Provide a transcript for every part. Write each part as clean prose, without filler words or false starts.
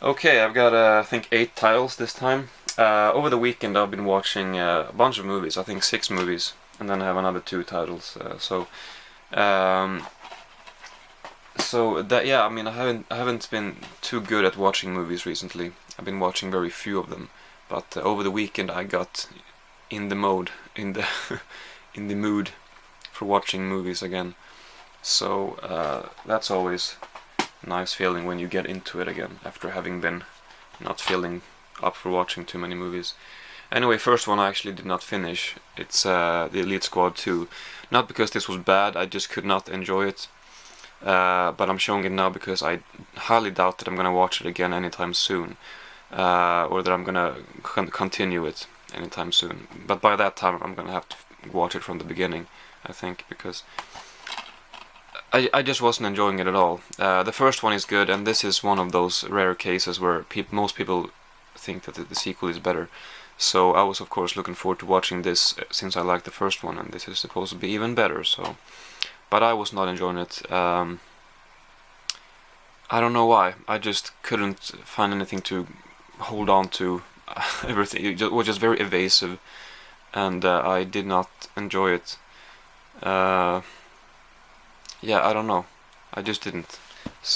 Okay, I've got I think 8 titles this time. Over the weekend, I've been watching a bunch of movies. I think 6 movies, and then I have another 2 titles. Um, so that yeah, I mean, I haven't been too good at watching movies recently. I've been watching very few of them, but over the weekend I got in the mode, in the in the mood for watching movies again. So that's always a nice feeling when you get into it again after having been not feeling up for watching too many movies. Anyway, first one I actually did not finish. It's the Elite Squad 2. Not because this was bad, I just could not enjoy it. But I'm showing it now because I highly doubt that I'm gonna watch it again anytime soon, or that I'm gonna continue it anytime soon. But by that time, I'm gonna have to watch it from the beginning, I think, because I just wasn't enjoying it at all. The first one is good, and this is one of those rare cases where most people think that the sequel is better. So I was of course looking forward to watching this since I liked the first one, and this is supposed to be even better. But I was not enjoying it. I don't know why. I just couldn't find anything to hold on to. Everything it was just very evasive, and I did not enjoy it. Uh, yeah, I don't know. I just didn't.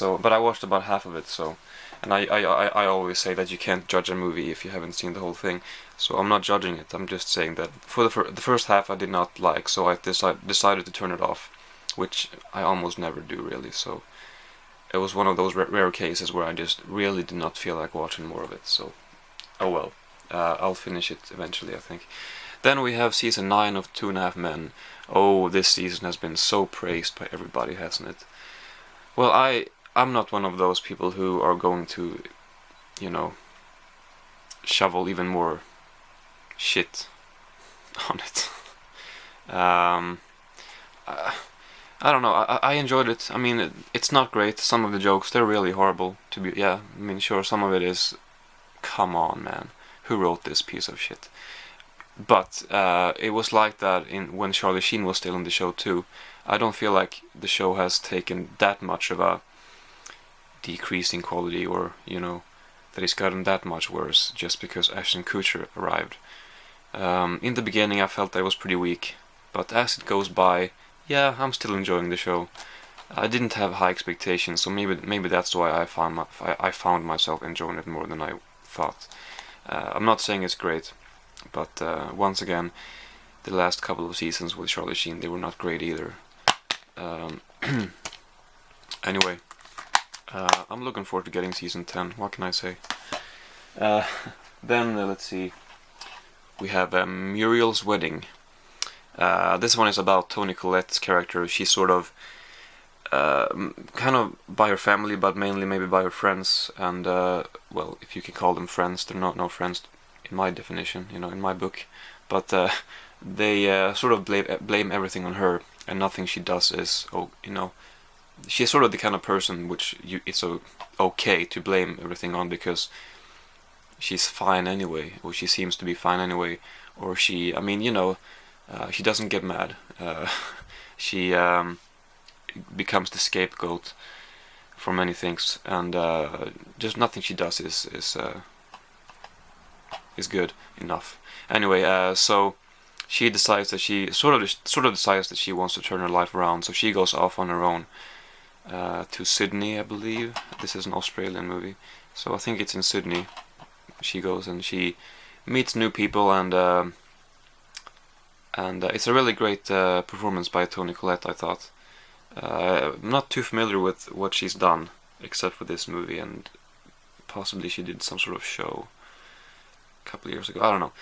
But I watched about half of it. And I always say that you can't judge a movie if you haven't seen the whole thing. So I'm not judging it. I'm just saying that for the first half I did not like, so I decided to turn it off, which I almost never do really. So it was one of those rare cases where I just really did not feel like watching more of it. So oh well, I'll finish it eventually, I think. Then we have season 9 of Two and a Half Men. Oh, this season has been so praised by everybody, hasn't it? Well, I'm not one of those people who are going to, you know, shovel even more shit on it. um, I, I don't know. I enjoyed it. I mean, it's not great. Some of the jokes they're really horrible. To be yeah, I mean, sure, some of it is. Come on, man, who wrote this piece of shit? But it was like that in when Charlie Sheen was still in the show too. I don't feel like the show has taken that much of a decrease in quality, or that it's gotten that much worse just because Ashton Kutcher arrived. In the beginning, I felt that it was pretty weak, but as it goes by, yeah, I'm still enjoying the show. I didn't have high expectations, so maybe that's why I found myself enjoying it more than I thought. I'm not saying it's great, but once again, the last couple of seasons with Charlie Sheen, they were not great either. Um, anyway, I'm looking forward to getting season 10. What can I say? Uh, then let's see. We have Muriel's Wedding. This one is about Toni Collette's character. She's sort of kind of by her family, but mainly maybe by her friends. And well, if you can call them friends, they're not no friends in my definition, in my book. But they sort of blame everything on her, and nothing she does is she's sort of the kind of person which it's okay to blame everything on because she's fine anyway, or she seems to be fine anyway, or she, I mean, she doesn't get mad. She becomes the scapegoat for many things, and just nothing she does is good enough. Anyway, so she decides that she sort of decides that she wants to turn her life around. So she goes off on her own to Sydney, I believe. This is an Australian movie, so I think it's in Sydney. She goes and she meets new people, and it's a really great performance by Toni Collette, I thought. I'm not too familiar with what she's done, except for this movie, and possibly she did some sort of show a couple of years ago. I don't know,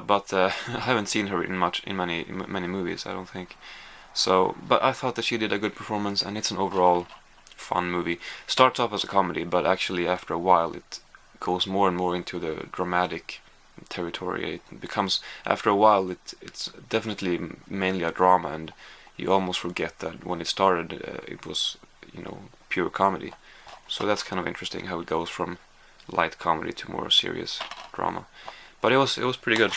but I haven't seen her in many movies, I don't think. So, but I thought that she did a good performance, and it's an overall fun movie. Starts off as a comedy, but actually after a while it goes more and more into the dramatic territory. It becomes, after a while, it's definitely mainly a drama, and you almost forget that when it started, it was pure comedy. So that's kind of interesting how it goes from light comedy to more serious drama. But it was pretty good.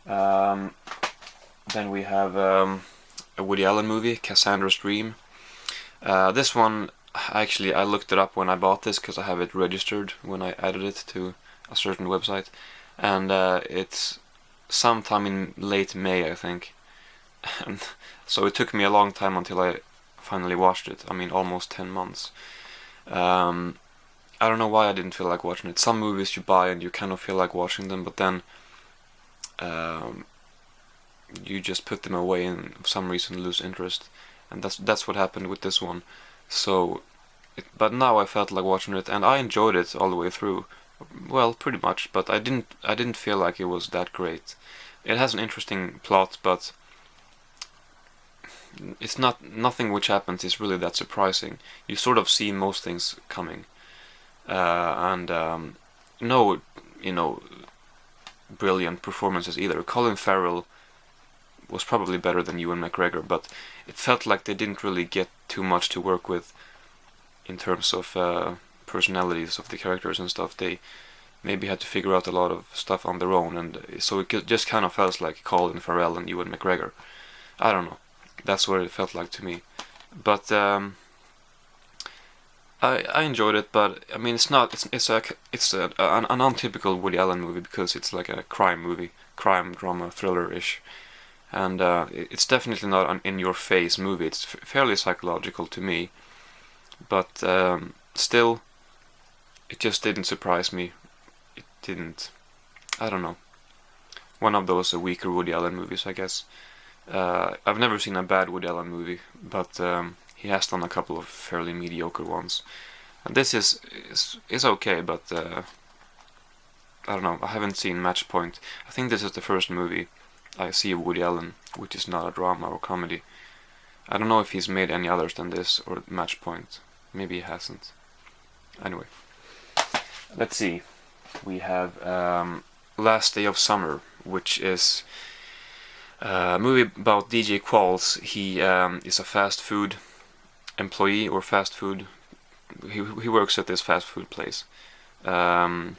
Then we have a Woody Allen movie, Cassandra's Dream. This one Actually, I looked it up when I bought this because I have it registered when I added it to a certain website, and it's sometime in late May, I think. And so it took me a long time until I finally watched it. I mean, almost 10 months. I don't know why I didn't feel like watching it. Some movies you buy and you kind of feel like watching them, but then um, you just put them away and for some reason lose interest, and that's what happened with this one. So, but now I felt like watching it, and I enjoyed it all the way through. Well, pretty much, but I didn't feel like it was that great. It has an interesting plot, but it's nothing which happens is really that surprising. You sort of see most things coming, and no, brilliant performances either. Colin Farrell was probably better than Ewan McGregor, but it felt like they didn't really get too much to work with in terms of personalities of the characters and stuff. They maybe had to figure out a lot of stuff on their own, and so it just kind of felt like Colin Farrell and Ewan McGregor. I don't know. That's what it felt like to me. But I enjoyed it, but I mean it's an untypical Woody Allen movie because it's like a crime movie, crime drama thriller-ish, and it's definitely not an in-your-face movie. It's fairly psychological to me, but still, it just didn't surprise me. It didn't. I don't know. One of those weaker Woody Allen movies, I guess. I've never seen a bad Woody Allen movie, but he has done a couple of fairly mediocre ones. And this is okay, but I don't know. I haven't seen Match Point. I think this is the first movie I see of Woody Allen which is not a drama or comedy. I don't know if he's made any others than this or Match Point. Maybe he hasn't. Anyway, let's see. We have Last Day of Summer, which is a movie about DJ Qualls. He is a fast food employee or fast food. He works at this fast food place, and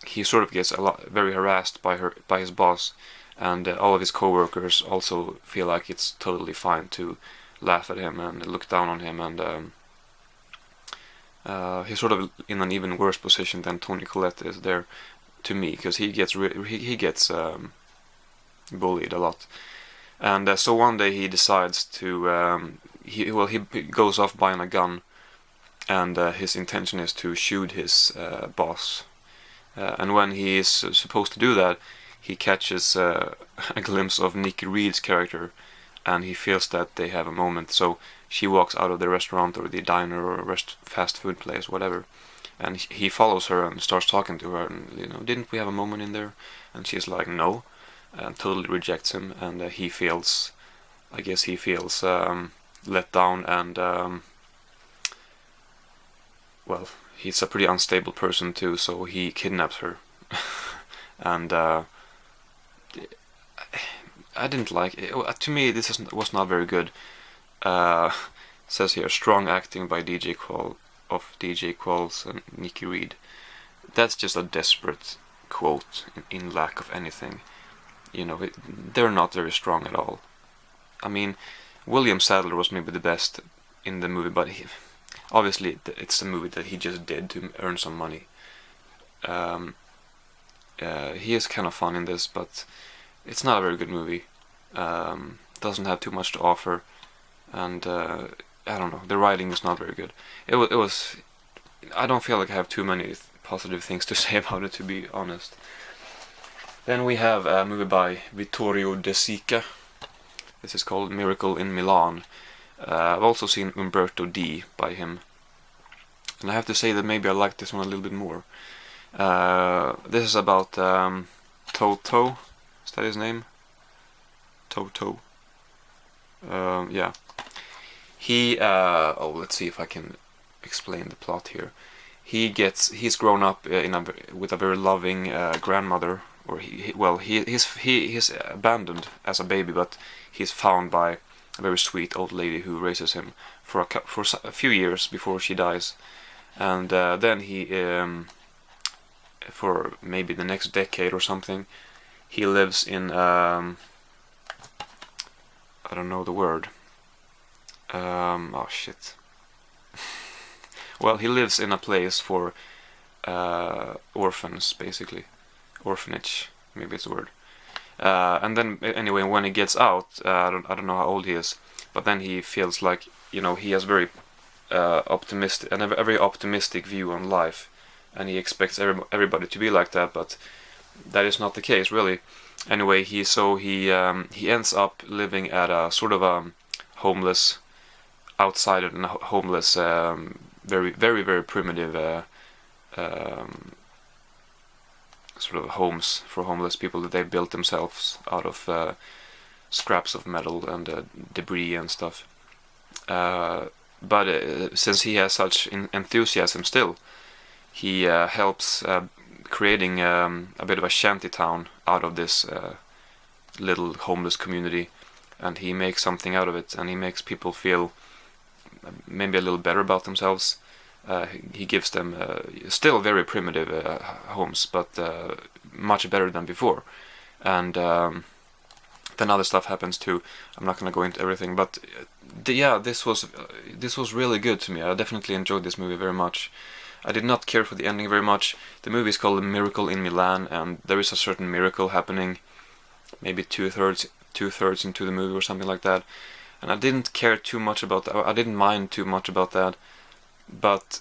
he sort of gets very harassed by his boss, and all of his coworkers also feel like it's totally fine to laugh at him and look down on him, and he's sort of in an even worse position than Toni Collette is there, to me, because he gets bullied a lot, and so one day he decides to he goes off buying a gun, and his intention is to shoot his boss, and when he is supposed to do that, he catches a glimpse of Nikki Reed's character, and he feels that they have a moment. So she walks out of the restaurant or the diner or fast food place, whatever, and he follows her and starts talking to her, and didn't we have a moment in there? And she's like, no, and totally rejects him, and I guess he feels let down, and well, he's a pretty unstable person too, so he kidnaps her, and I didn't like it. To me, this was not very good. Says here, strong acting by DJ Qualls and Nikki Reed. That's just a desperate quote in lack of anything. They're not very strong at all. I mean, William Sadler was maybe the best in the movie, but obviously it's a movie that he just did to earn some money. He is kind of fun in this, but it's not a very good movie. Doesn't have too much to offer, and I don't know. The writing is not very good. It was. I don't feel like I have too many positive things to say about it, to be honest. Then we have a movie by Vittorio De Sica. This is called Miracle in Milan. I've also seen Umberto D by him, and I have to say that maybe I like this one a little bit more. This is about Toto. Is that his name? Toto. Yeah. He. Let's see if I can explain the plot here. He's grown up with a very loving grandmother, or he's abandoned as a baby, but he's found by a very sweet old lady who raises him for a few years before she dies, and then he for maybe the next decade or something, he lives in I don't know the word. Oh shit. Well, he lives in a place for orphans, basically. Orphanage, maybe it's a word. And then anyway, when he gets out, I don't know how old he is, but then he feels like, you know, he has very optimistic and a very optimistic view on life, and he expects everybody to be like that, but that is not the case really. Anyway, he ends up living at a sort of a homeless, outsider and homeless, very very very primitive um, sort of homes for homeless people that they've built themselves out of scraps of metal and debris and stuff. But since he has such enthusiasm still, he helps creating a bit of a shanty town out of this little homeless community, and he makes something out of it, and he makes people feel maybe a little better about themselves. He gives them still very primitive homes, but much better than before. And then other stuff happens too. I'm not going to go into everything, but yeah, this was really good to me. I definitely enjoyed this movie very much. I did not care for the ending very much. The movie is called Miracle in Milan, and there is a certain miracle happening, maybe two-thirds into the movie or something like that. And I didn't care too much about that. I didn't mind too much about that. But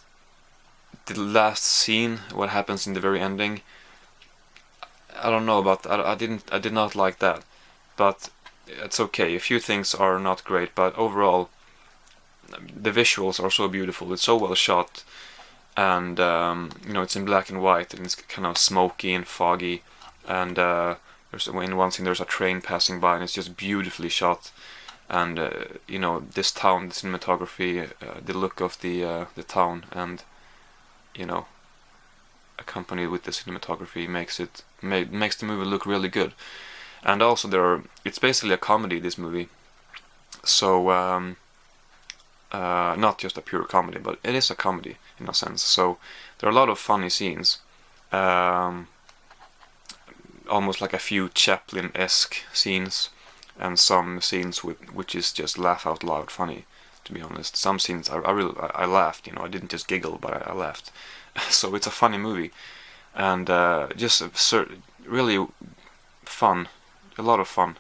the last scene, what happens in the very ending, I don't know about that. I did not like that. But it's okay. A few things are not great, but overall, the visuals are so beautiful. It's so well shot, and you know, it's in black and white, and it's kind of smoky and foggy. And in one scene there's a train passing by, and it's just beautifully shot. And you know, this town, the cinematography, the look of the town, and you know, accompanied with the cinematography makes the movie look really good. And also it's basically a comedy, this movie, so not just a pure comedy, but it is a comedy in a sense. So there are a lot of funny scenes, almost like a few Chaplin-esque scenes, and some scenes which is just laugh out loud funny. To be honest, some scenes I laughed. You know, I didn't just giggle, but I laughed. So it's a funny movie, and just really fun, a lot of fun.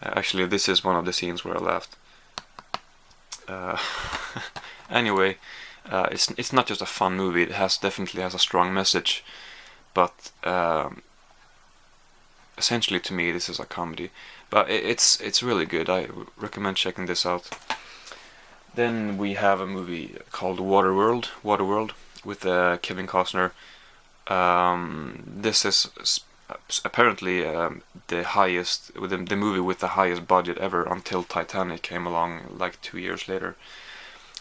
Actually, this is one of the scenes where I laughed. Anyway, it's not just a fun movie. It definitely has a strong message, but essentially to me this is a comedy. But it's really good. I recommend checking this out. Then we have a movie called Waterworld with Kevin Costner. This is apparently the movie with the highest budget ever, until Titanic came along like 2 years later.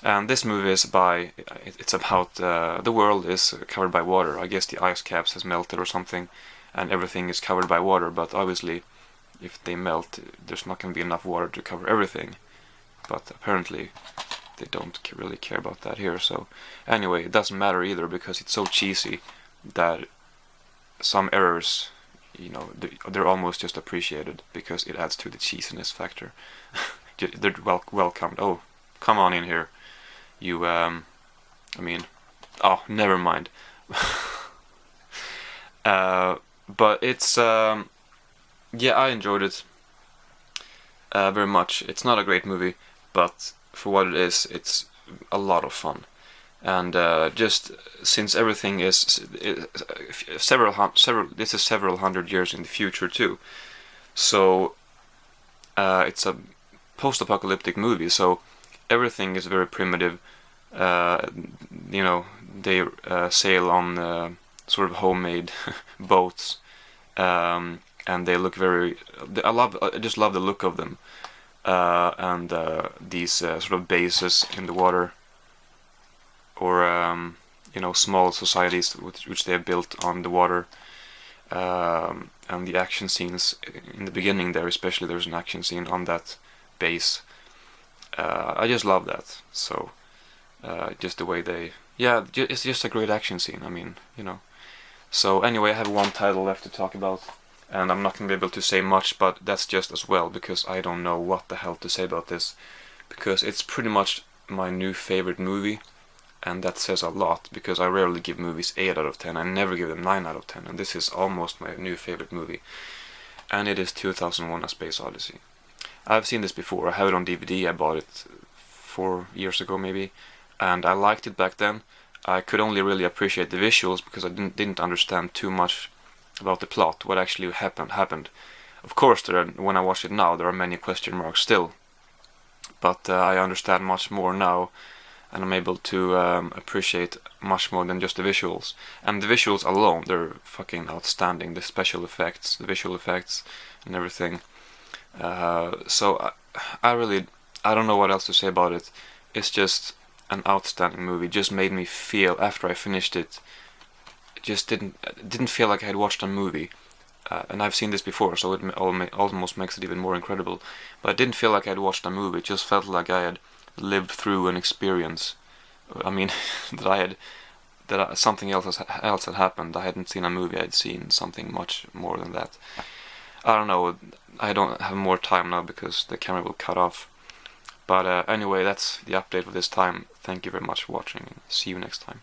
And this movie is it's about the world is covered by water. I guess the ice caps has melted or something, and everything is covered by water. But obviously, if they melt, there's not going to be enough water to cover everything. But apparently, they don't really care about that here. So anyway, it doesn't matter either, because it's so cheesy that some errors, you know, they're almost just appreciated because it adds to the cheesiness factor. They're welcomed. Oh, come on in here. You, I mean, oh, never mind. But it's, yeah, I enjoyed it very much. It's not a great movie, but for what it is, it's a lot of fun. And just since everything is this is several hundred years in the future too, so it's a post-apocalyptic movie. So everything is very primitive. You know, they sail on sort of homemade boats, and they look very. I just love the look of them, and these sort of bases in the water, or you know, small societies which they have built on the water, and the action scenes in the beginning there, especially there's an action scene on that base. I just love that. So just the way it's just a great action scene. I mean, you know. So anyway, I have one title left to talk about, and I'm not going to be able to say much, but that's just as well, because I don't know what the hell to say about this. because it's pretty much my new favorite movie, and that says a lot because I rarely give movies 8 out of 10. I never give them 9 out of 10, and this is almost my new favorite movie, and it is 2001: A Space Odyssey. I've seen this before. I have it on DVD. I bought it 4 years ago maybe, and I liked it back then. I could only really appreciate the visuals because I didn't understand too much about the plot, what actually happened. Of course, when I watch it now, there are many question marks still, but I understand much more now, and I'm able to appreciate much more than just the visuals. And the visuals alone, they're fucking outstanding. The special effects, the visual effects, and everything. So I don't know what else to say about it. It's just an outstanding movie. Just made me feel, after I finished it, just didn't feel like I had watched a movie. And I've seen this before, so it almost makes it even more incredible. But it didn't feel like I had watched a movie. It just felt like I had lived through an experience. I mean, something else had happened. I hadn't seen a movie. I'd seen something much more than that. I don't know. I don't have more time now because the camera will cut off. But anyway, that's the update for this time. Thank you very much for watching. See you next time.